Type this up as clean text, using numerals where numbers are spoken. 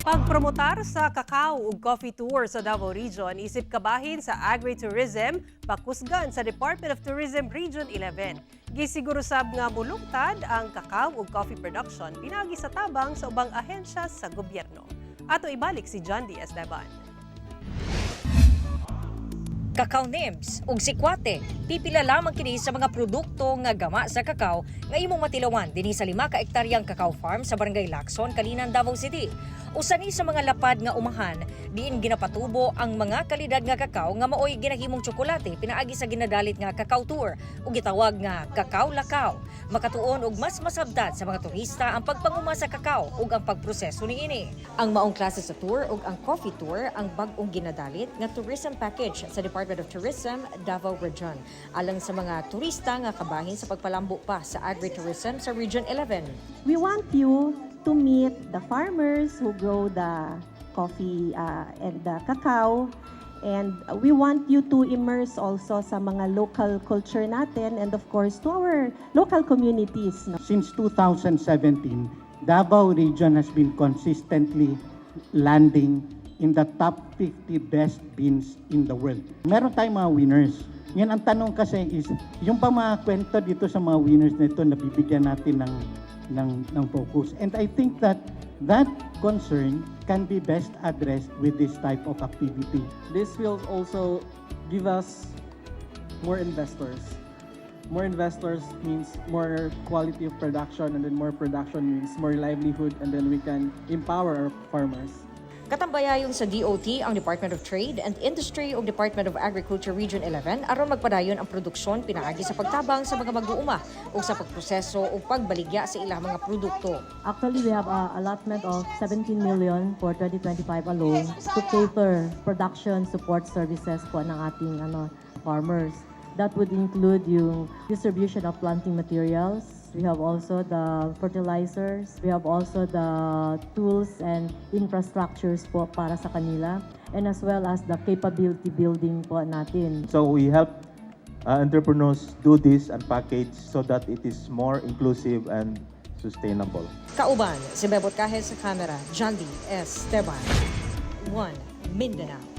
Pagpromotar sa kakao ug coffee tour sa Davao Region isip kabahin sa agritourism pakusgan sa Department of Tourism Region 11. Gisiguro sab nga mulungtad ang kakao ug coffee production pinagi sa tabang sa ubang ahensya sa gobyerno. Ato ibalik si John D. Esteban. Cacao nibs ug sikwate, pipila lamang kini sa mga produkto nga gama sa kakao nga imong matilawan dinhi sa 5 ka ektaryang cacao farm sa Barangay Lacson, Kalinan, Davao City. Usa ni sa mga lapad nga umahan, diin ginapatubo ang mga kalidad nga kakao nga maoy ginahimong tsokolate pinaagi sa ginadalit nga cacao tour ug gitawag nga Cacao Lakaw. Makatuon og mas masabtan sa mga turista ang pagpanguma sa kakao ug ang pagproseso niini. Ang maong klase sa tour ug ang coffee tour ang bag-ong ginadalit nga tourism package sa Department of Tourism Davao Region alang sa mga turista nga kabahin sa pagpalambo pa sa agritourism sa Region 11. We want you to meet the farmers who grow the coffee and the cacao. And we want you to immerse also sa mga local culture natin and of course to our local communities. No? Since 2017, Davao Region has been consistently landing in the top 50 best beans in the world. Meron tayong mga winners. Yan ang tanong kasi is, yung pa mga kwento dito sa mga winners na ito, nabibigyan natin ng focus. And I think that concern can be best addressed with this type of activity. This will also give us more investors. More investors means more quality of production, and then more production means more livelihood, and then we can empower our farmers. Katambayayon sa DOT ang Department of Trade and Industry ug Department of Agriculture Region 11 aron magpadayon ang produksyon pinaagi sa pagtabang sa mga mag-uuma ug sa pagproseso ug pagbaligya sa ilang mga produkto. Actually, we have a allotment of 17 million for 2025 alone to cater production support services po ng ating farmers. That would include yung distribution of planting materials. We have also the fertilizers. We have also the tools and infrastructures po para sa kanila. And as well as the capability building po natin. So we help entrepreneurs do this and package so that it is more inclusive and sustainable. Kauban, si Bebot Kahel sa kamera, John D. Esteban. 1 Mindanao.